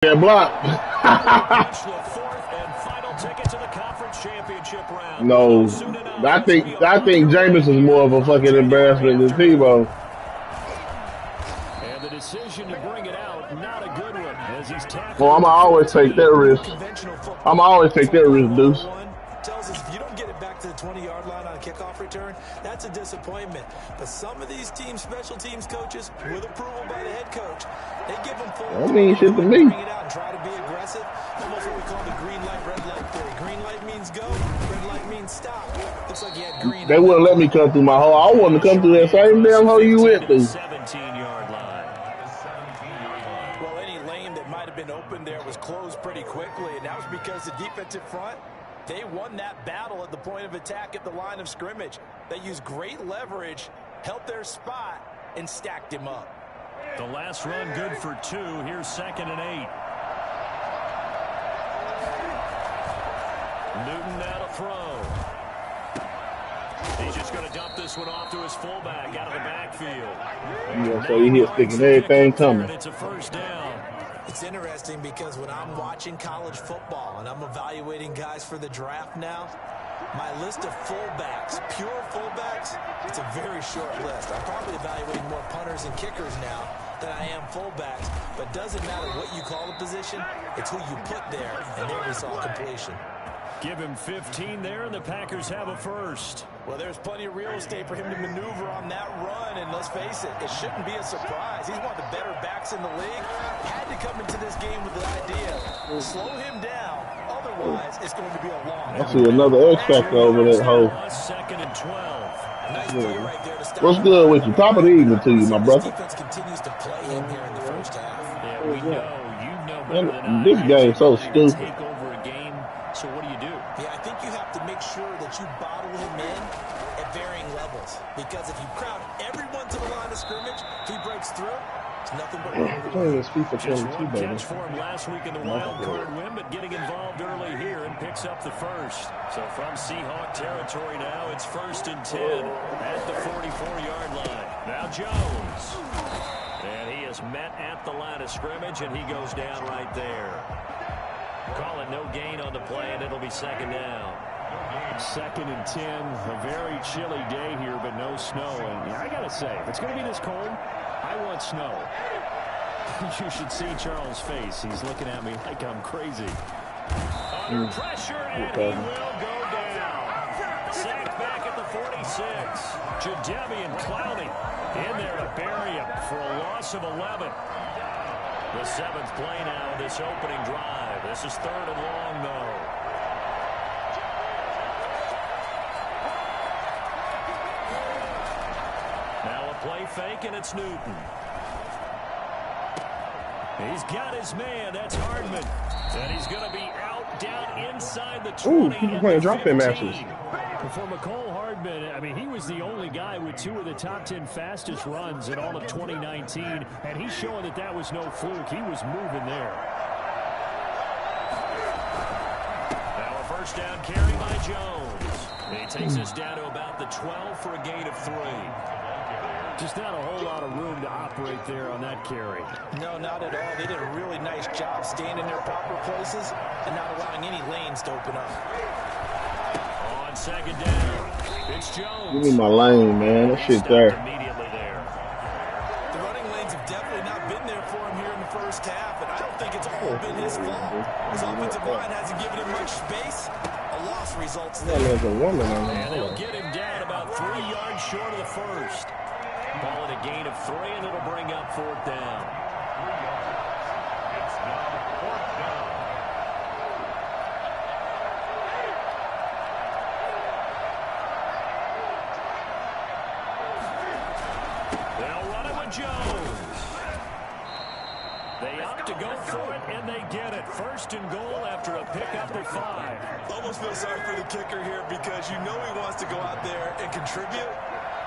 That block. No, I think Jameis is more of a fucking embarrassment than Tebow. And the decision to bring it out, not a good one. As he's well, I'm always take that risk. I'm always take that risk, Deuce. Tells us if you don't get it back to the 20-yard line on a kickoff return, that's a disappointment. But some of these teams, special teams coaches, with approval by the head coach, they give them full. I mean, shit to me. Bring it out and try to be aggressive. Almost what we call the green light, red light theory. Green light means go, red light means stop. Looks like you had green. They wouldn't let me come through my hole. I wanted to come through that same damn hole you went through. 17-yard line. Well, any lane that might have been open there was closed pretty quickly, and that was because the defensive front, they won that battle at the point of attack at the line of scrimmage. They used great leverage, held their spot, and stacked him up. The last run good for 2. Here's 2nd and 8. Newton now to throw. He's just going to dump this one off to his fullback out of the backfield. Yeah, so he hit sticking everything coming. It's a first down. It's interesting because when I'm watching college football and I'm evaluating guys for the draft now, my list of fullbacks, pure fullbacks, it's a very short list. I'm probably evaluating more punters and kickers now than I am fullbacks, but doesn't matter what you call the position, it's who you put there, and there we saw completion. Give him 15 there, and the Packers have a first. Well, there's plenty of real estate for him to maneuver on that run, and let's face it, it shouldn't be a surprise. He's one of the better backs in the league. Had to come into this game with the idea, slow him down, otherwise it's going to be a long. I see another X factor over that hole. 2nd and 12. Nice play right there to stop. What's good with you? Top of the evening to you, my brother. Defense continues to play him here in the first half. Yeah, we know. You know better than I. This game's so stupid. Take over a game, so what do you do? Yeah, I think you have to make sure that you bottle him in at varying levels. Because if you crowd everyone to the line of scrimmage, if he breaks through, it's nothing but FIFA just 22, one baby. catch for him last week in the wild card win, but getting involved early here and picks up the first. So from Seahawk territory now, it's 1st and 10 at the 44-yard line. Now Jones. And he is met at the line of scrimmage, and he goes down right there. Call it no gain on the play, and it'll be 2nd down. 2nd and 10, a very chilly day here, but no snow. And I got to say, if it's going to be this cold, I want snow. You should see Charles' face. He's looking at me like I'm crazy. Under pressure, and he will go down. Sacked back at the 46. Jadeveon Clowney in there to bury him for a loss of 11. The 7th play now, this opening drive. This is 3rd and long, though. Now a play fake, and it's Newton. He's got his man. That's Hardman. And he's going to be out down inside the 20. Ooh, people playing drop-in matches. For McCole Hardman, I mean, he was the only guy with 2 of the top 10 fastest runs in all of 2019, and he's showing that that was no fluke. He was moving there. Now a first down carry by Jones. He takes us down to about the 12 for a gain of 3. Just not a whole lot of room to operate there on that carry. No, not at all. They did a really nice job staying in their proper places and not allowing any lanes to open up. On 2nd down, it's Jones. Give me my lane, man. That shit there. Immediately there. The running lanes have definitely not been there for him here in the first half, and I don't think it's all been his fault. His offensive line hasn't given him much space. A loss results there. There's a woman on And they'll there. get him down about 3 yards short of the first. Call it a gain of 3, and it'll bring up 4th down. They'll run it with Jones. They opt to go for it, and they get it. 1st and goal after a pickup of 5. Almost feel sorry for the kicker here because you know he wants to go out there and contribute.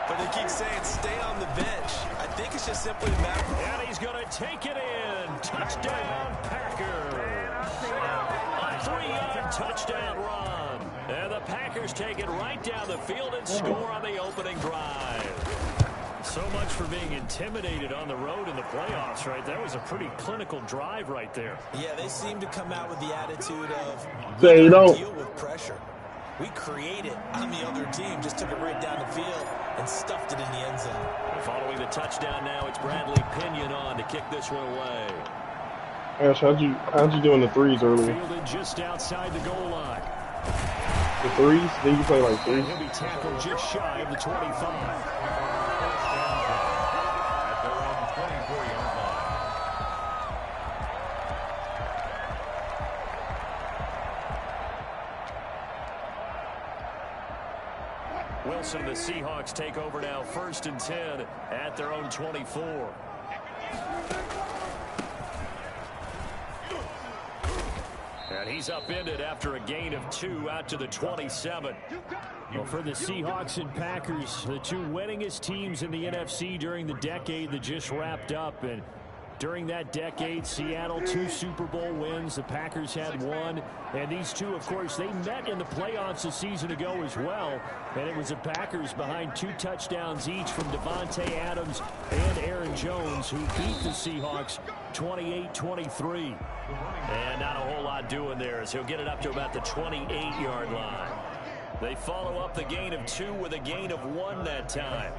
But they keep saying, stay on the bench. I think it's just simply a matter of... And he's going to take it in. Touchdown, Packers. A 3-yard touchdown run. And the Packers take it right down the field and score on the opening drive. So much for being intimidated on the road in the playoffs, right? That was a pretty clinical drive right there. Yeah, they seem to come out with the attitude of Say you don't deal with pressure. We created on the other team, just took it right down the field and stuffed it in the end zone. Following the touchdown now, it's Bradley Pinion on to kick this one away. Ash, how'd you do in the threes earlier? Fielded just outside the goal line. The threes? Then you play like threes? He'll be tackled just shy of the 25. Wilson, the Seahawks take over now, 1st and 10 at their own 24. And he's upended after a gain of 2 out to the 27. Well, for the Seahawks and Packers, the two winningest teams in the NFC during the decade that just wrapped up. And during that decade, Seattle 2 Super Bowl wins. The Packers had 1. And these two, of course, they met in the playoffs a season ago as well. And it was the Packers behind 2 touchdowns each from Devontae Adams and Aaron Jones, who beat the Seahawks 28-23. And not a whole lot doing there as he'll get it up to about the 28-yard line. They follow up the gain of 2 with a gain of 1 that time.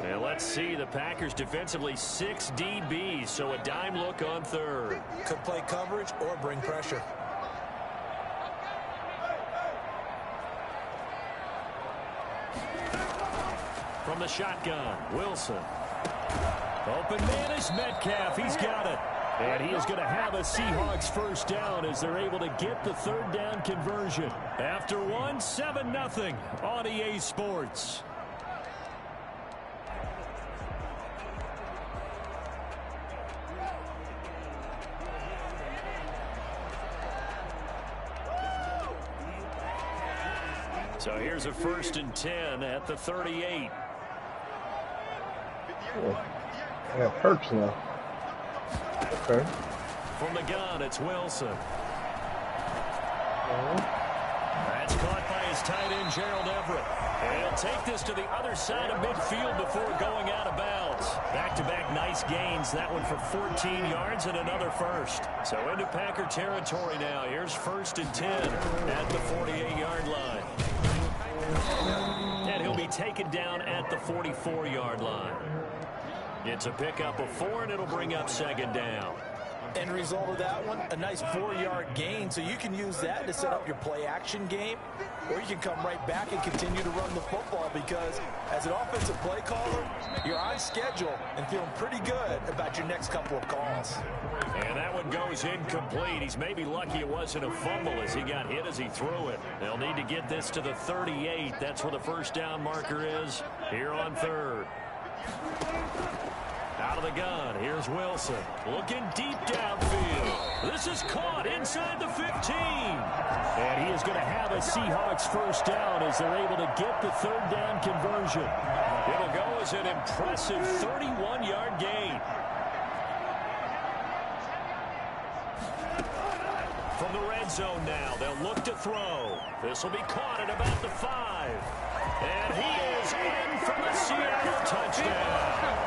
And let's see, the Packers defensively 6 DBs, so a dime look on 3rd. Could play coverage or bring pressure. From the shotgun, Wilson. Open man is Metcalf. He's got it. And he is going to have a Seahawks 1st down as they're able to get the 3rd down conversion. After 1, 7-0 on EA Sports. So here's a 1st and 10 at the 38. I have perks now. Okay. From the gun, it's Wilson. That's caught by his tight end, Gerald Everett. And he'll take this to the other side of midfield before going out of bounds. Back-to-back nice gains. That one for 14 yards and another 1st. So into Packer territory now. Here's 1st and 10 at the 48-yard line. And he'll be taken down at the 44-yard line. It's a pickup of 4, and it'll bring up 2nd down. End result of that one, a nice 4-yard gain, so you can use that to set up your play-action game, or you can come right back and continue to run the football because as an offensive play caller, you're on schedule and feeling pretty good about your next couple of calls. And that one goes incomplete. He's maybe lucky it wasn't a fumble as he got hit as he threw it. They'll need to get this to the 38. That's where the 1st down marker is here on 3rd. Out of the gun, here's Wilson. Looking deep downfield. This is caught inside the 15. And he is going to have a Seahawks 1st down as they're able to get the 3rd down conversion. It'll go as an impressive 31-yard gain. From the red zone now, they'll look to throw. This will be caught at about the 5. And he is in for the Seattle touchdown.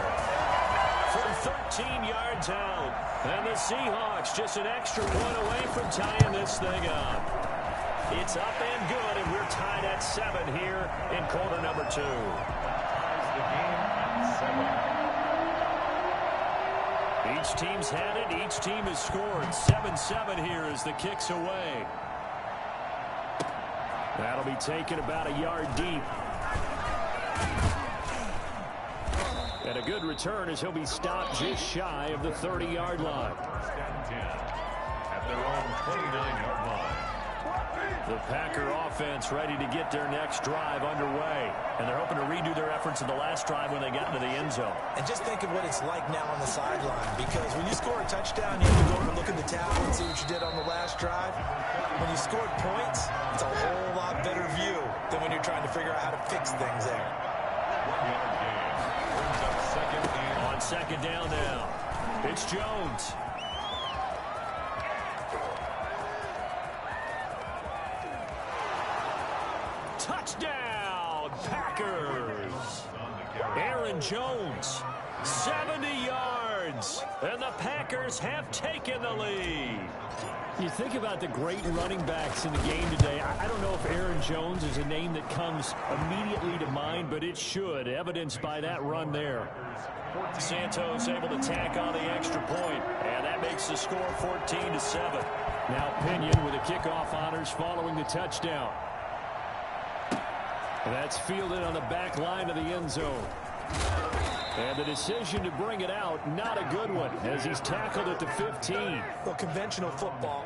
From 13 yards out. And the Seahawks just an extra point away from tying this thing up. It's up and good, and we're tied at 7 here in quarter number 2. Each team's had it. Each team has scored. 7-7 here as the kick's away. That'll be taken about a yard deep. And a good return as he'll be stopped just shy of the 30-yard line. At their own 29-yard line. The Packer offense ready to get their next drive underway. And they're hoping to redo their efforts in the last drive when they got into the end zone. And just think of what it's like now on the sideline. Because when you score a touchdown, you have to go over and look in the tablet and see what you did on the last drive. When you scored points, it's a whole lot better view than when you're trying to figure out how to fix things there. 1-yard gain. Brings up 2nd and On 2nd down now, it's Jones. Touchdown, Packers. Aaron Jones, 70 yards, and the Packers have taken the lead. You think about the great running backs in the game today. I don't know if Aaron Jones is a name that comes immediately to mind, but it should, evidenced by that run there. Santos able to tack on the extra point, and that makes the score 14-7. Now Pinion with the kickoff honors following the touchdown. And that's fielded on the back line of the end zone. And the decision to bring it out, not a good one, as he's tackled at the 15. Well, conventional football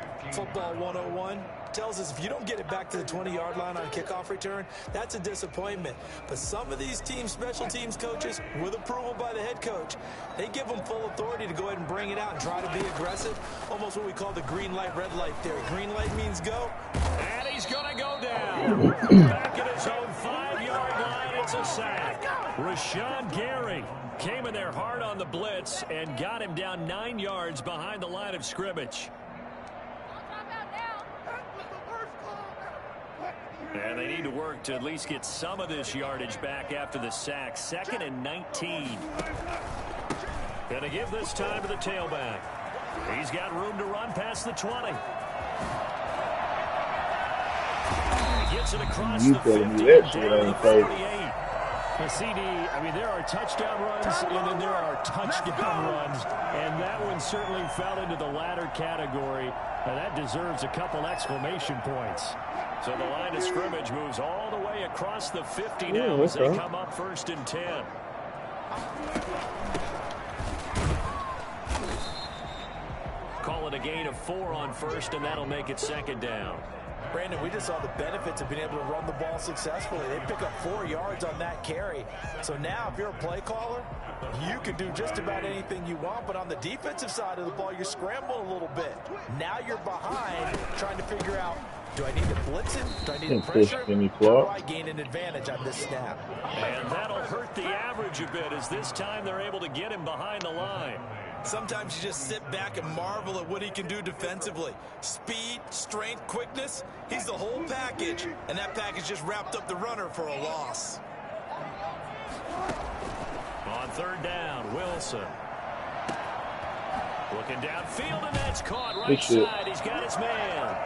101, tells us if you don't get it back to the 20-yard line on kickoff return, that's a disappointment. But some of these teams, special teams coaches, with approval by the head coach, they give them full authority to go ahead and bring it out and try to be aggressive. Almost what we call the green light, red light theory. Green light means go. And he's going to go down. Back at his own 5-yard line, it's a sack. Rashawn Gary came in there hard on the blitz and got him down 9 yards behind the line of scrimmage. And they need to work to at least get some of this yardage back after the sack. 2nd and 19. Going to give this time to the tailback. He's got room to run past the 20. He gets it across the 50 down to the 48. The CD, I mean, there are touchdown runs and then there are touchdown runs, and that one certainly fell into the latter category. And that deserves a couple exclamation points. So the line of scrimmage moves all the way across the 50 now as they come up 1st and 10. Call it a gain of 4 on 1st, and that'll make it 2nd down. Brandon, we just saw the benefits of being able to run the ball successfully. They pick up 4 yards on that carry. So now if you're a play caller, you can do just about anything you want. But on the defensive side of the ball, you're scrambling a little bit. Now you're behind trying to figure out, do I need to blitz him? Do I need to pressure him? How do I gain an advantage on this snap? And that'll hurt the average a bit as this time they're able to get him behind the line. Sometimes you just sit back and marvel at what he can do defensively. Speed, strength, quickness, he's the whole package. And that package just wrapped up the runner for a loss. On 3rd down, Wilson. Looking downfield, and that's caught right side. He's got his man.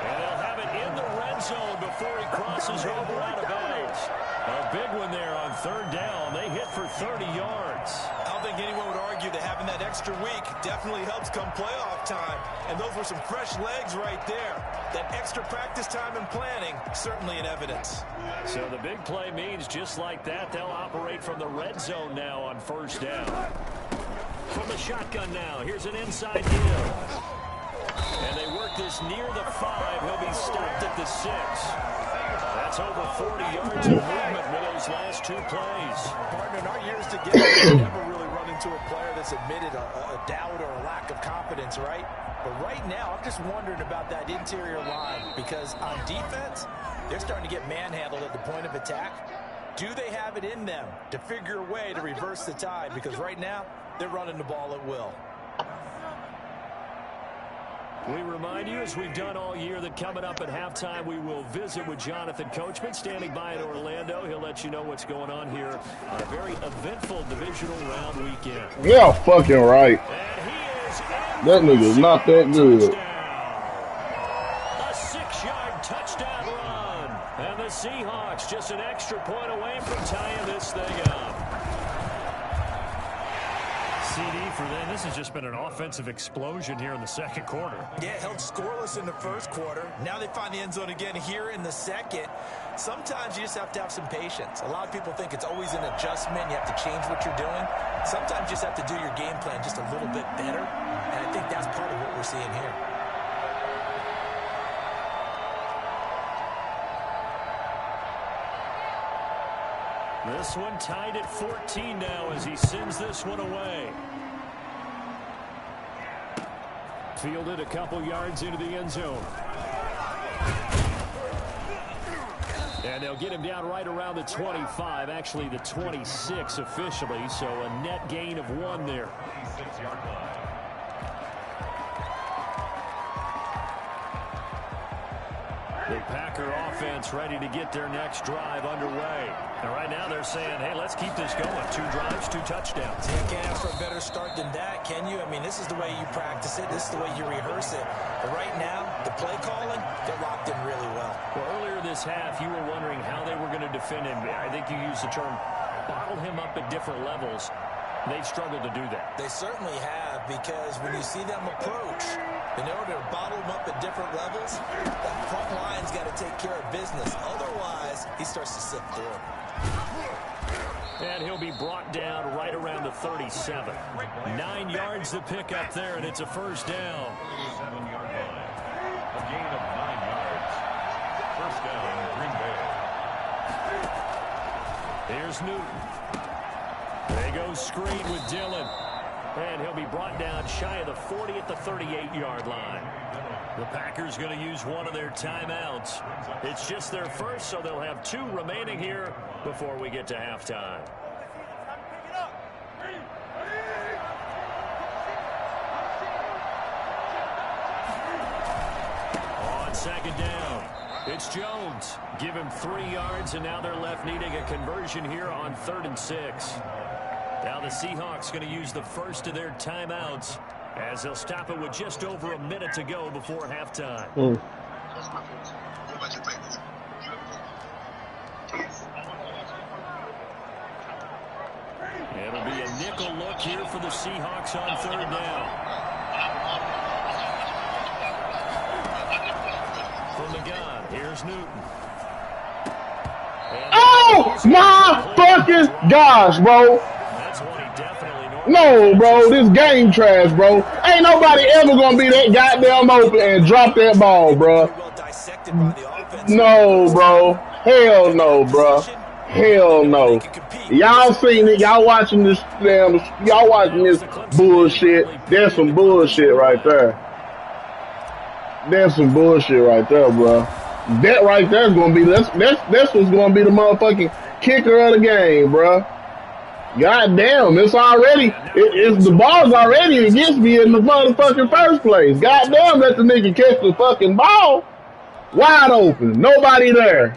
And they'll have it in the red zone before he crosses over out of bounds. A big one there on 3rd down. They hit for 30 yards. I don't think anyone would argue that having that extra week definitely helps come playoff time. And those were some fresh legs right there. That extra practice time and planning, certainly in evidence. So the big play means just like that, they'll operate from the red zone now on 1st down. From the shotgun now, here's an inside deal. And they work this near the 5. He'll be stopped at the 6. That's over 40 yards of movement with those last 2 plays. Partner, in our years together, we've never really run into a player that's admitted a doubt or a lack of confidence, right? But right now, I'm just wondering about that interior line because on defense, they're starting to get manhandled at the point of attack. Do they have it in them to figure a way to reverse the tide? Because right now, they're running the ball at will. We remind you, as we've done all year, that coming up at halftime, we will visit with Jonathan Coachman, standing by in Orlando. He'll let you know what's going on here on a very eventful divisional round weekend. Yeah, fucking right. That nigga's not that good. A 6-yard touchdown run. And the Seahawks just an extra point away from tying this thing up. CD for them. This has just been an offensive explosion here in the 2nd quarter. Yeah, held scoreless in the 1st quarter. Now they find the end zone again here in the 2nd. Sometimes you just have to have some patience. A lot of people think it's always an adjustment. You have to change what you're doing. Sometimes you just have to do your game plan just a little bit better. And I think that's part of what we're seeing here. This one tied at 14 now as he sends this one away. Fielded a couple yards into the end zone. And they'll get him down right around the 25, actually the 26 officially, so a net gain of 1 there. The Packer offense ready to get their next drive underway. And right now they're saying, hey, let's keep this going. 2 drives, 2 touchdowns. You can't ask for a better start than that, can you? I mean, this is the way you practice it. This is the way you rehearse it. But right now, the play calling, they're locked in really well. Well, earlier this half, you were wondering how they were going to defend him. I think you used the term bottle him up at different levels. They've struggled to do that. They certainly have, because when you see them approach, in order to bottle them up at different levels, that front line's got to take care of business. Otherwise, he starts to sift through. And he'll be brought down right around the 37. 9 yards to pick up there, and it's a first down. 7-yard line. A gain of 9 yards. First down, Green Bay. Here's Newton. They go screen with Dillon. And he'll be brought down shy of the 40 at the 38-yard line. The Packers going to use one of their timeouts. It's just their first, so they'll have 2 remaining here before we get to halftime. On second down, it's Jones. Give him 3 yards, and now they're left needing a conversion here on 3rd and 6. Now the Seahawks going to use the first of their timeouts as they'll stop it with just over a minute to go before halftime. It'll be a nickel look here for the Seahawks on 3rd down. From the gun, here's Newton. Oh my fucking gosh, bro. That's one he definitely No, bro, this game trash, bro. Ain't nobody ever gonna be that goddamn open and drop that ball, bro. No, bro. Hell no, bro. Hell no. Y'all seen it. Y'all watching this y'all watching this bullshit. There's some bullshit right there. There's some bullshit right there, bro. That right there is gonna be that's what's gonna be the motherfucking kicker of the game, bro. God damn, it's already it's the ball's already against me in the motherfucking first place. God damn, let the nigga catch the fucking ball. Wide open. Nobody there.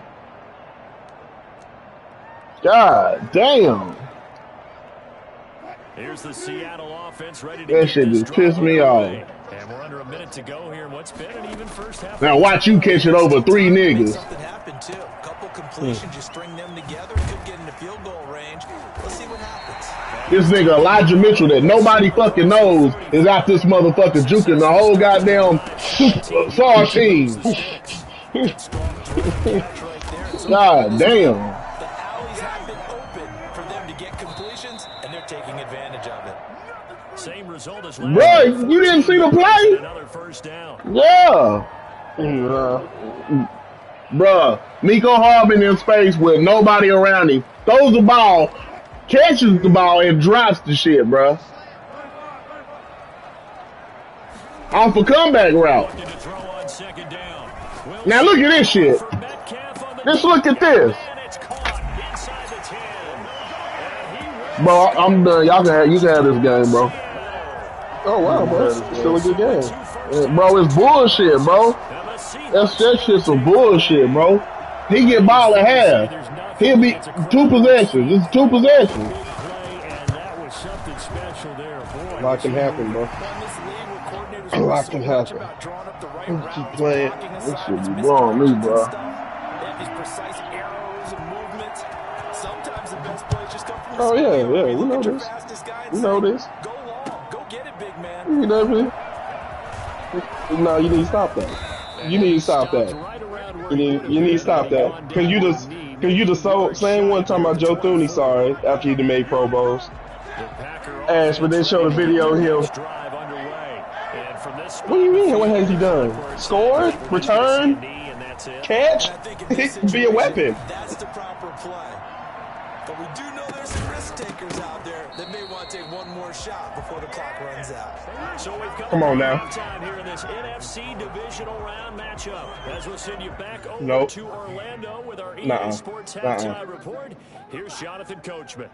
God damn. Here's the Seattle offense ready to that shit just pissed me off. And we're under a minute to go here in what's been an even first half. Now watch you catch it over 3 niggas. Something happened too. A couple completions, you string them together, could get into field goal range. Let's see what happens. This nigga Elijah Mitchell that nobody fucking knows is out this motherfucker juking the whole goddamn SAR team. God damn. Same result as bro, you didn't see the play? Another first down. Yeah. Bruh, Miko Harbin in space with nobody around him. Throws the ball, catches the ball, and drops the shit, bruh. Off a comeback route. Now look at this shit. Just look at this. Bro, I'm done. You can have this game, bro. Oh wow, bro, it's still a good game. Yeah, bro, it's bullshit, bro. That shit's some bullshit, bro. He get ball at half. He'll be 2 possessions. It's 2 possessions. Lot can happen, bro. Lot can happen. Keep playing. This shit be blowing me, bro. Oh yeah, we know this. We know this. You know, no, you need to stop that. You need to stop that. You need to stop that. Cause you the same one talking about Joe Thuney sorry after he made Pro Bowls. Ash, but then show the video of him. What do you mean? What has he done? Scored? Return? Catch? Be a weapon. That's the proper play. But we do know there's some risk takers out there that may want to take one more shot before the clock runs out. So we've got come on now. Time here in this NFC divisional round matchup. As we'll send you back over to Orlando with our EA Sports halftime report. Here's Jonathan Coachman.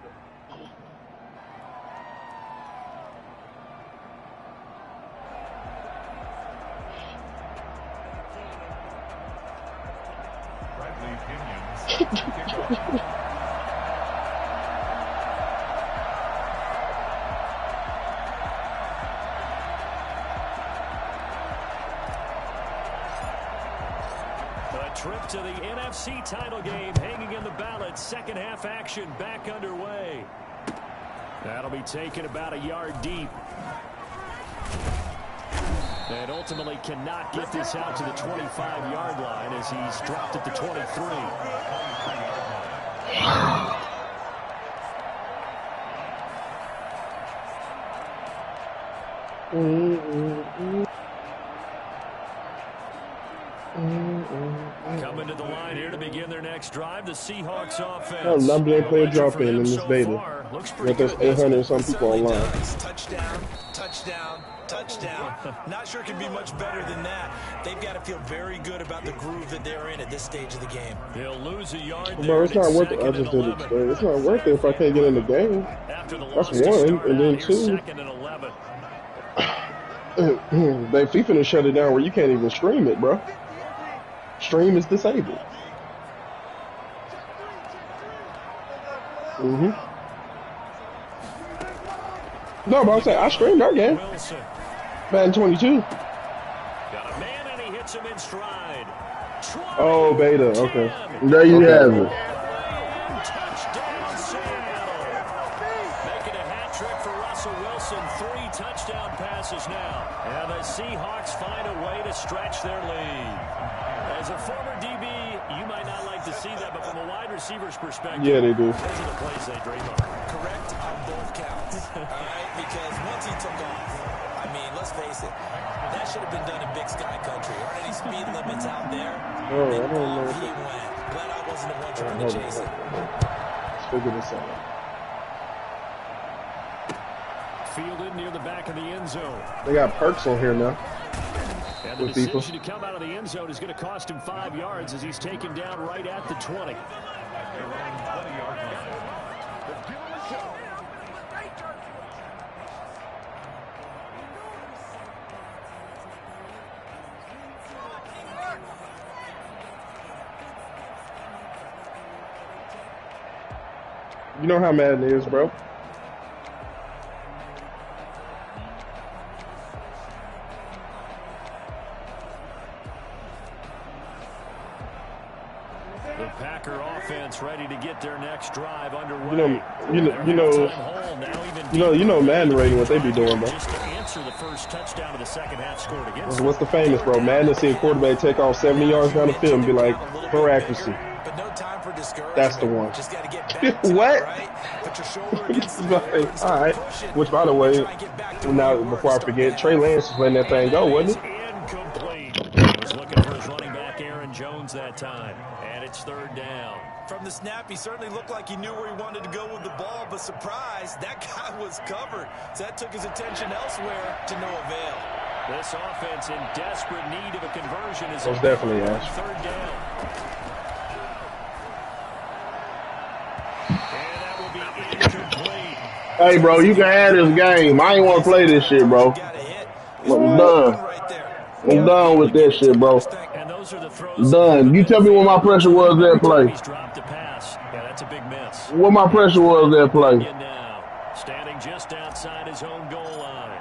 Trip to the NFC title game hanging in the balance. Second half action back underway. That'll be taken about a yard deep. And ultimately cannot get this out to the 25-yard line as he's dropped at the 23. Coming to the line here to begin their next drive, the Seahawks offense. I'm not playing drop in this beta. There's 800 and some people online. Touchdown, touchdown, touchdown. Not sure it can be much better than that. They've got to feel very good about the groove that they're in at this stage of the game. They'll lose a yard. Bro, it's not worth it. I just did it today. It's not worth it if I can't get in the game. That's one, and then two. They FIFA to shut it down where you can't even stream it, bro. Stream is disabled. No, but I'm saying I streamed our game. Madden 22. Got a man and he hits him in stride. Oh, beta. Okay. There you have it. Touchdown, Seattle. Making a hat trick for Russell Wilson. 3 touchdown passes now. And the Seahawks find a way to stretch their lead. As a former DB, you might not like to see that, but from a wide receiver's perspective, yeah, they do. Those are the plays they dream of. Correct on both counts. All right, because once he took off, I mean, let's face it, that should have been done in Big Sky Country. Aren't any speed limits out there? Oh, I don't know. He went. Glad I wasn't the one trying to chase it. Let's figure this out. Fielded near the back of the end zone. They got perks on here now. And the decision to come out of the end zone is going to cost him 5 yards as he's taken down right at the 20. You know how mad it is, bro. The Packer offense ready to get their next drive underway. You know Madden rating what they be doing, bro. Just to answer the first touchdown of the second half scored against. What's the famous, bro? Madden to see a quarterback take off 70 yards down the field and be like, for accuracy. But no time for discouragement. That's the one. Just got to get back to what? it, right? Put your shoulder against the like, all right. Which, by the way, now before I forget, Trey Lance was letting that thing go, wasn't it? Incomplete. He was looking for his running back, Aaron Jones, that time. And it's third down. From the snap, he certainly looked like he knew where he wanted to go with the ball, but surprise, that guy was covered. So that took his attention elsewhere to no avail. This offense in desperate need of a conversion is Most definitely, Ash. third down. And that will be incomplete. Hey, bro, you can have this game. I ain't want to play this shit, bro. I'm done. I'm done with that shit, bro. And those are the throws. Done. You tell me what my pressure was that play. He's dropped a pass. Yeah, that's a big miss. What my pressure was that play. Now, standing just outside his own goal line.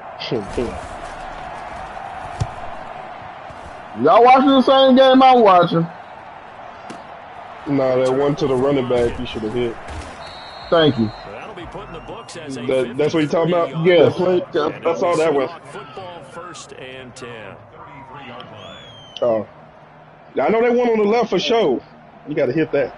Y'all watching the same game I'm watching? Nah, that one to the running back you should have hit. Thank you. That'll be put in the books as a That's what you talking about? Yes. That's all that was. Football 1st and 10. Oh. I know they won on the left for sure. You got to hit that.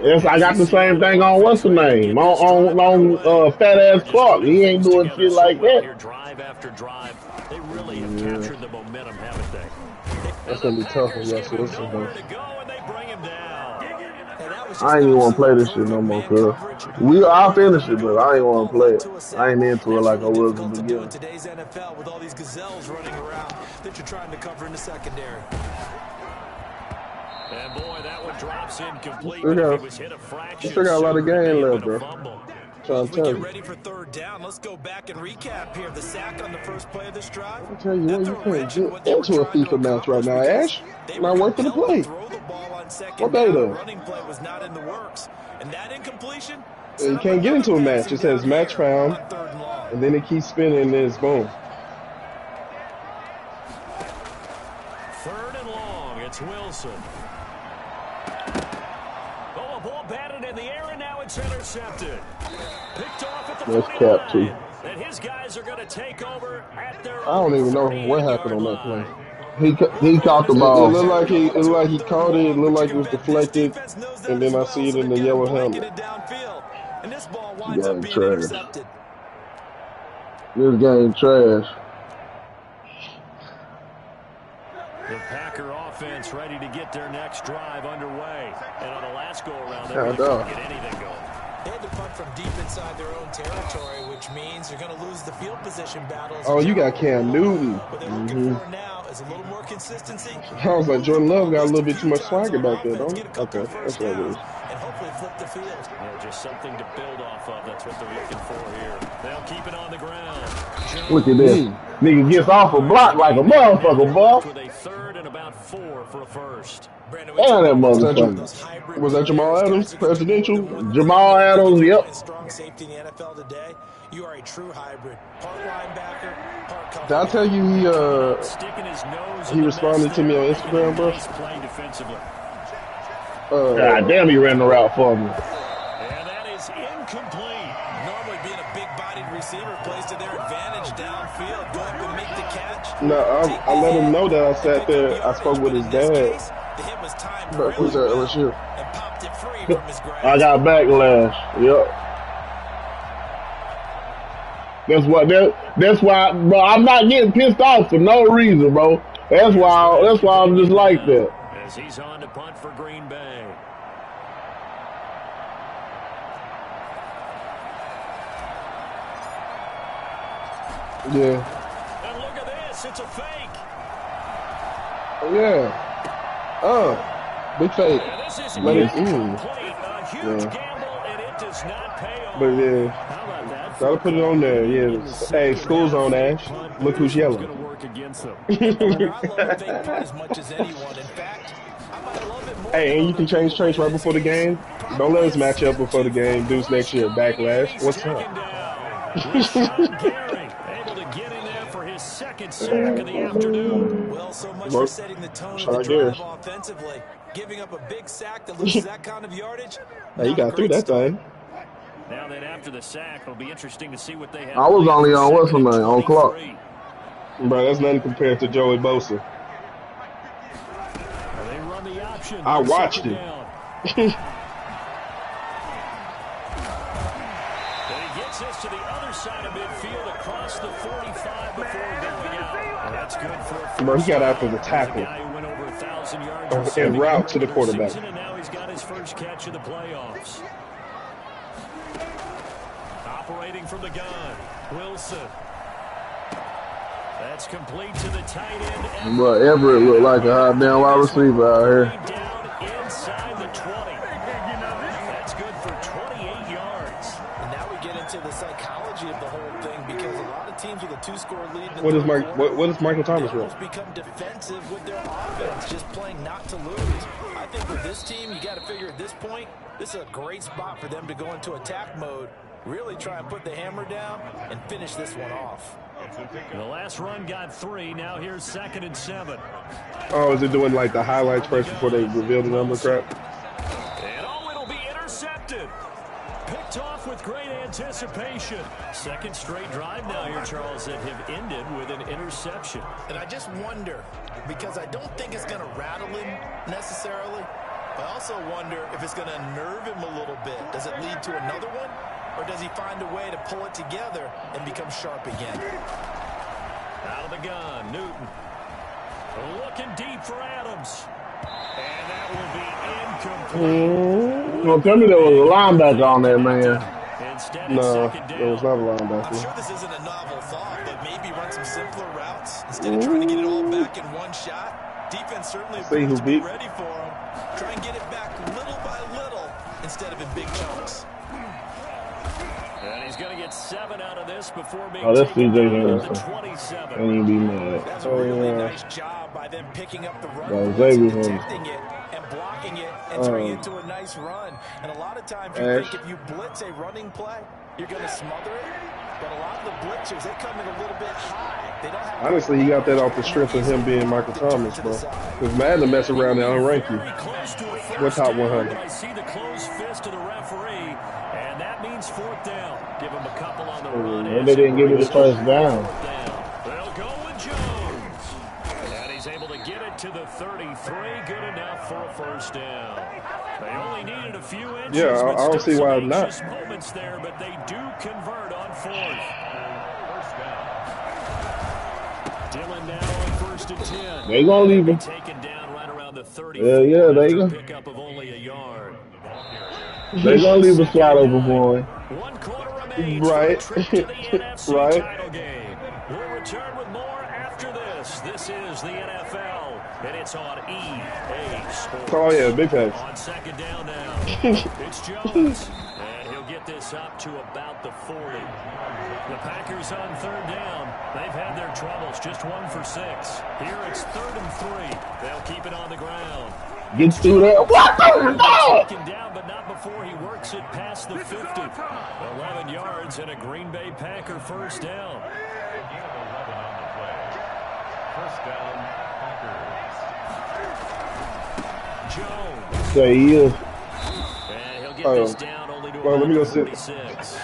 Yes, I got the same thing on what's the name? On fat ass Clark. He ain't doing shit like that. Drive after drive. They really have captured the momentum, haven't they? That's gonna be tough for y'all. So this Nowhere to go, and they bring him down. I ain't even want to play this shit no more, cuz. I'll finish it, but I ain't want to play it. I ain't into it like I was in the beginning. Today's NFL with all these gazelles running around that you're trying to cover in the secondary. And boy, that one drops incomplete. Still got a lot of game left, bro. As we get ready for third down, let's go back and recap here. The sack on the first play of this drive. I tell you what, you can't get into a FIFA match right now, Ash. Not worth the play. What beta? Running play was not in the works, and that incompletion. You can't get into a match. It says match found, and then it keeps spinning, and then it's boom. Third and long. It's Wilson. Oh, a ball batted in the air, and now it's intercepted. Picked off at the 49. And his guys are going to take over at their I don't even know what happened on that play. He caught the ball. It looked like he caught it. It looked like it was deflected, and then I see it in the yellow helmet. And this ball winds up being Trash. intercepted. This game trash. The Packer offense ready to get their next drive underway. And on the last go-around, they're Yeah, really trying to get anything going. They had to punt from deep inside their own territory, which means they're going to lose the field position battles. Oh, you got Cam Newton. What they're looking for now is a little more consistency. I was like, Jordan Love got a little bit too much swagger back there, don't he? Okay, that's what it is. And hopefully flip the field. Yeah, just something to build off of. That's what they're looking for here. They'll keep it on the ground. Look at this. Nigga gets off a block like a motherfucker, boy. With a third and about 4 for a first. Damn that motherfucker. Was that Jamal Adams, presidential? Jamal Adams, yep. Strong safety in the NFL today. You are a true hybrid. Part linebacker, part cover. Did I tell you he responded to me on Instagram, bro? God damn, he ran the route for me. And that is incomplete. Normally being a big-bodied receiver plays to their advantage downfield. Go up and make the catch. No, I let him know that I sat there. I spoke with his dad. The hit was timed But who's at LSU? and popped it free from his grasp. I got backlash. Yep. That's why, bro. I'm not getting pissed off for no reason, bro. That's why I'm just like that. As he's on to punt for Green Bay. Yeah. And look at this, it's a fake. Yeah. Big fake. And this is Let it. incomplete. A huge Yeah. gamble, and it does not pay off. But yeah, How about that? gotta put it on there. Yeah. Hey, school's on, Ash. Look who's It's going yelling. to work against them. I love a fake punt as much as anyone. In fact, I might love it more. Hey, and you can change traits right before the game. Don't let us match up before the game. Deuce next year. Backlash. What's Second up? down. Rashawn Gary able to get in there for his second sack of the afternoon. Well, so much Work. for setting the tone of Try the drive again. offensively. Giving up a big sack that loses that kind of yardage. Hey, you got through that thing. Now then, after the sack, it'll be interesting to see what they have. I was only on what's her name, on clock. 23. Bro, that's nothing compared to Joey Bosa. They run the option. I watched Second it. down. And he gets us to the other side of midfield across the 45 before going out. That's good for a Bro, he got first after the down. tackle. A guy who went over 1,000 yards En receiving route to the regular quarterback. season, and now he's got his first catch of the playoffs. Operating from the gun, Wilson. That's complete to the tight end. But Everett looked like a hot damn wide receiver out here. Down inside the 20. That's good for 28 yards. And now we get into the psychology of the whole thing because a lot of teams with a two-score lead. In the What is third quarter, what is Michael Thomas they run? almost become defensive with their offense, just playing not to lose. I think with this team, you got to figure at this point, this is a great spot for them to go into attack mode, really try and put the hammer down and finish this one off. The last run got 3. Now here's 2nd and 7. Oh, is it doing like the highlights first before they reveal the number crap? And oh, it'll be intercepted. Picked off with great anticipation. Second straight drive now here, Charles, that have ended with an interception. And I just wonder, because I don't think it's going to rattle him necessarily, I also wonder if it's going to nerve him a little bit. Does it lead to another one? Or does he find a way to pull it together and become sharp again? Out of the gun, Newton. Looking deep for Adams. And that will be incomplete. Well, tell me there was a linebacker on there, man. Instead, it's No, second it was down. not a I'm linebacker. sure this isn't a novel thought, but maybe run some simpler routes instead of trying to get it all back in one shot. Defense certainly See who appears to be beat. ready for him. Try and get it back little by little instead of in big chunks. And he's going to get 7 out of this before being Oh, that's taken CJ down at the Henderson. 27. Can't even be mad. That's a really nice job by them picking up the run blitz Xavier and detecting Henderson. it and blocking it and turning it into a nice run. And a lot of times you think if you blitz a running play, you're going to smother it. But a lot of the blitzers, they come in a little bit high. They don't have Honestly, he got that off the strength of him being Michael Thomas, bro. Because Madden to mess around and unrank you. What top 100? I see the closed fist of the referee, and that means 4th down. Give him a couple on the run. And they didn't give me the first down. They'll go with Jones. And he's able to get it to the 33. Good enough for a first down. They only needed a few inches. Yeah, I don't see why not. Moments there, but they do convert on 4th. First down. Dylan now on 1st and 10. They gonna leave him. Taken down right around the 30. Yeah, they gonna Pickup of only a yard. they gonna leave a slot open for him. 1 quarter remains. Right. For a trip to the NFC Right. title game. We'll return with more after this. This is the NFL, and it's on EA Sports. Oh, yeah, big pass. On 2nd down now. It's Jones. And he'll get this up to about the 40. The Packers on 3rd down. They've had their troubles. Just 1 for 6. Here it's 3rd and 3. They'll keep it on the ground. Get through there. What the fuck? Taken down, but not before he works it past the 50. 11 yards and a Green Bay Packer first down. Gain of 11 on the play. First down, Packers. Jones. Say he is. And he'll get this down only to Well, let me go about sit. 46.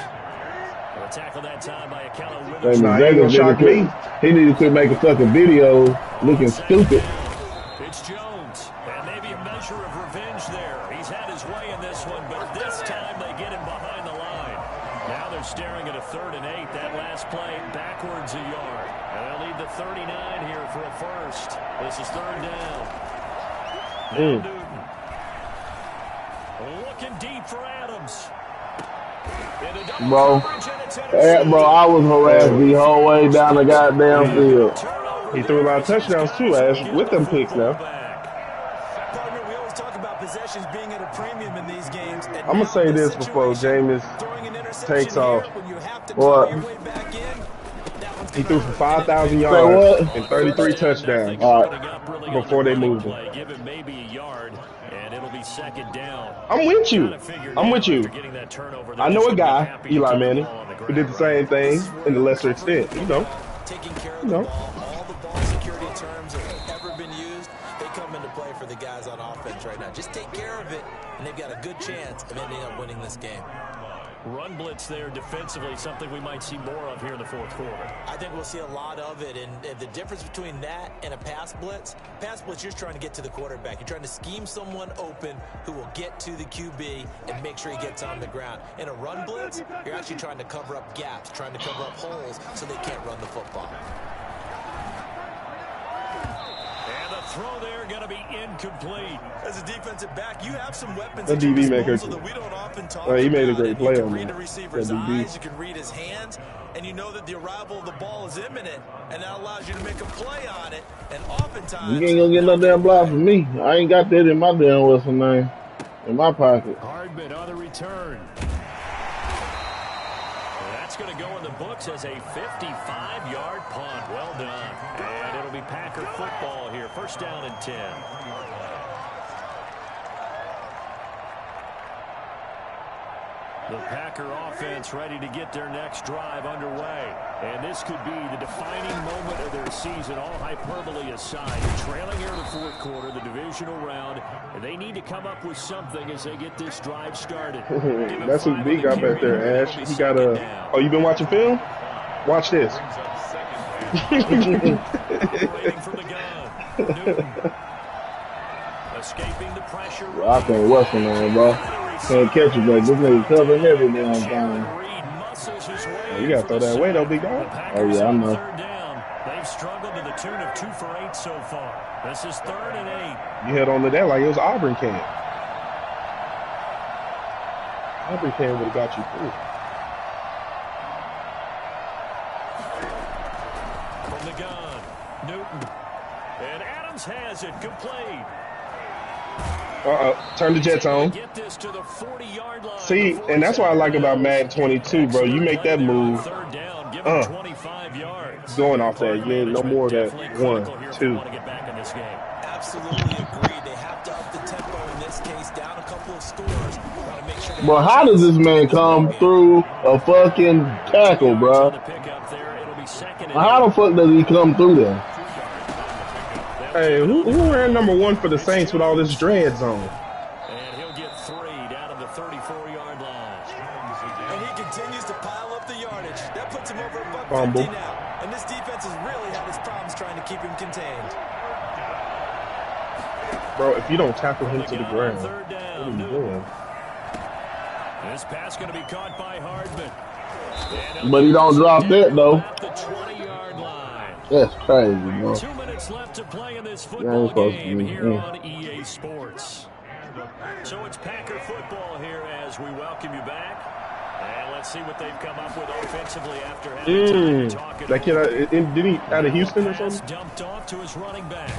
Well, tackled that time by Akello Hey, Nah, Witherspoon. he ain't gonna shock me. He need to quit making fucking videos looking stupid. It's Jones. And maybe a measure of revenge there. He's had his way in this one, but this time they get him behind the line. Now they're staring at a 3rd and 8. That last play backwards a yard. And they'll need the 39 here for a first. This is 3rd down. Now Newton. Looking deep for Adams. Into double coverage, and it's intercepted. Bro, I was harassed the whole way down the goddamn field. Turnover. He threw a lot of touchdowns too, Ash, with them picks now. Partner, we always talk about possessions being at a premium in these games. And I'm gonna say now this before Jameis throwing an interception takes here off. when you have to What? claw your way back in, that one's He threw for 5,000 Say yards what? and 33 touchdowns. All right. Before they moved him. Give him maybe a yard, and it'll be 2nd down. I'm with you. I'm with you. I know a guy, Eli Manning, who did the same thing in the lesser extent. You know. taking care of the ball. All the ball security terms that have ever been used, they come into play for the guys on offense right now. Just take care of it, and they've got a good chance of ending up winning this game. Run blitz there defensively, something we might see more of here in the 4th quarter. I think we'll see a lot of it, and the difference between that and a pass blitz, you're just trying to get to the quarterback. You're trying to scheme someone open who will get to the QB and make sure he gets on the ground. In a run blitz, you're actually trying to cover up gaps, trying to cover up holes so they can't run the football. And the throw there going to be incomplete. As a defensive back, you have some weapons That at your DB maker, disposal that we don't often talk he made a about. great play You can on read that. the receiver's That DB. eyes, you can read his hands, and you know that the arrival of the ball is imminent, and that allows you to make a play on it. And oftentimes, You ain't gonna get no damn block from me. I ain't got that in my damn what's her name. In my pocket. Hardman on the return. That's going to go in the books as a 55-yard punt. Well done. And it'll be Packer football here. First down and 10. The Packer offense ready to get their next drive underway. And this could be the defining moment of their season, all hyperbole aside. Trailing here in the 4th quarter, the divisional round. And they need to come up with something as they get this drive started. That's what B got back there, Ash. He got a. Oh, you been watching film? Watch this. Operating from the gun. Newton. Escaping the pressure. I can't what's her name, bro. Can't catch it, but this nigga covering every damn thing. You gotta throw that away, though, big dog. Oh, yeah, I know. They've struggled to the tune of 2 for 8 so far. This is 3rd and 8. You held on to that like it was Auburn can. Auburn can would have got you through. From the gun, Newton. And Adams has it complete. Turn the Jets on. See, and that's what I like about Madden 22, bro. You make that move, going off that. You ain't no more of that 1, 2. Absolutely agree. They have to up the tempo in this case, down a couple of scores. But how does this man come through a fucking tackle, bro? How the fuck does he come through there? Hey, who ran number 1 for the Saints with all this dreads on? And he'll get 3 down to the 34-yard line. And he continues to pile up the yardage. That puts him over a buck 50 now. And this defense has really had its problems trying to keep him contained. Bro, if you don't tackle him to the ground, what are you doing? This pass going to be caught by Hardman. But he don't drop that, though. That's crazy, bro. 2 minutes left to play in this football game here on EA Sports. So it's Packer football here as we welcome you back. And let's see what they've come up with offensively after having talking. That kid, did he out of Houston or something? Dumped off to his running back.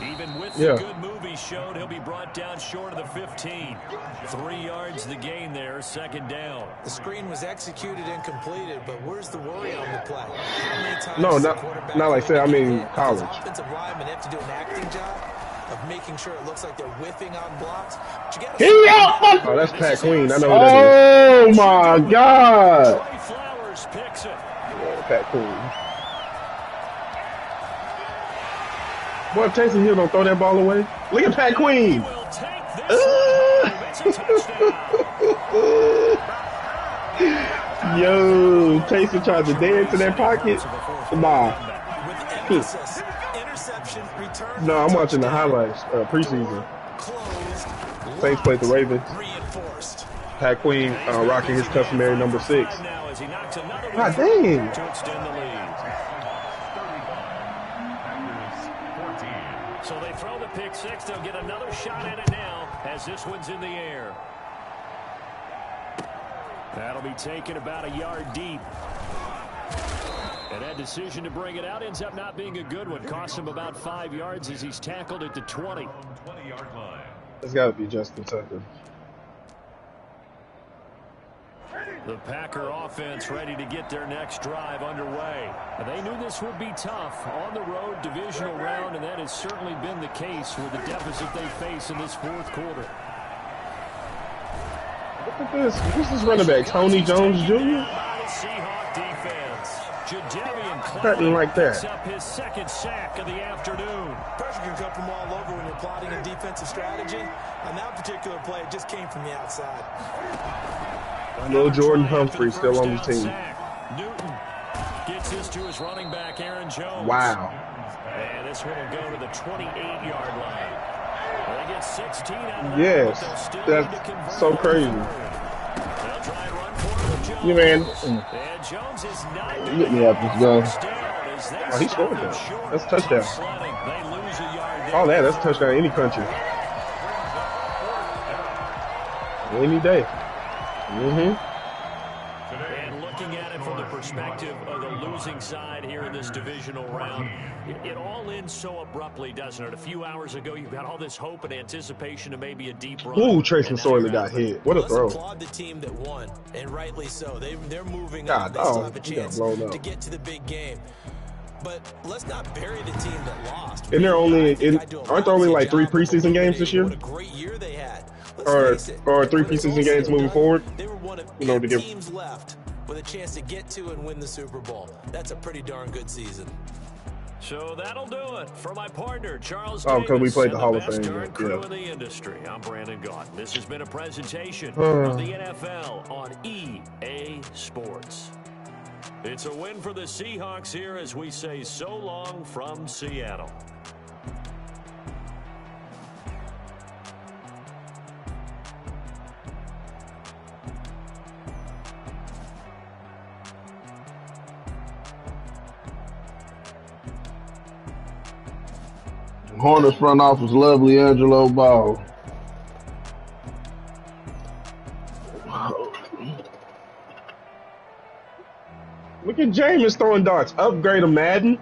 Even with the good move he showed, he'll be brought down short of the 15. 3 yards the gain there, second down. The screen was executed and completed, but where's the worry on the play? How many times no, not like that. I mean college. Offensive linemen have to do an acting job of making sure it looks like they're whiffing on blocks. Oh, that's Pat Queen. I know who that is. Oh my God! Trey Flowers picks it. Yeah, Pat Queen. Boy, if Taysom Hill don't throw that ball away. Look at Pat Queen. Yo, Taysom tried to dance in that pocket. Nah. No, I'm watching the highlights preseason. Saints played the Ravens. Pat Queen rocking his customary number 6. God dang. So they throw the pick 6. They'll get another shot at it now as this one's in the air. That'll be taken about a yard deep. And that decision to bring it out ends up not being a good one. Cost him about 5 yards as he's tackled at the 20. It's got to be Justin Tucker. The Packer offense ready to get their next drive underway. They knew this would be tough on the road divisional round, and that has certainly been the case with the deficit they face in this fourth quarter. Look at this. Who's this running back? Tony Jones Jr.? Seahawk defense. Jadavian Cutting like that. picks up his second sack of the afternoon. Pressure can come from all over when you're plotting a defensive strategy. On that particular play, it just came from the outside. Little Jordan Humphrey still on the team. Newton gets this to his running back, Aaron Jones. Wow. And this one will go to the 28-yard line. They get 16 out of that. Yes, that's so crazy. You man, get me out this gun. Oh, he scored that. That's a touchdown. Oh, that's a touchdown in any country. Any day. And looking at it from the perspective of the losing side here in this divisional round, it all ends so abruptly, doesn't it? A few hours ago, you've got all this hope and anticipation of maybe a deep run. Ooh, Trace McSorley got hit. What a throw. Let's applaud the team that won, and rightly so. They're moving God, on. They still have a chance to get to the big game. But let's not bury the team that lost. And aren't there only like 3 preseason games this year? What a great year they had. Or 3 preseason games moving forward? They were one of 8 teams left with a chance to get to and win the Super Bowl. That's a pretty darn good season. So that'll do it for my partner, Charles. Oh, because we played the Hall of Fame. Crew in the industry. I'm Brandon Gott. This has been a presentation of the NFL on EA Sports. It's a win for the Seahawks here as we say so long from Seattle. Hornets front office, lovely Angelo Ball. Look at Jameis throwing darts. Upgrade a Madden.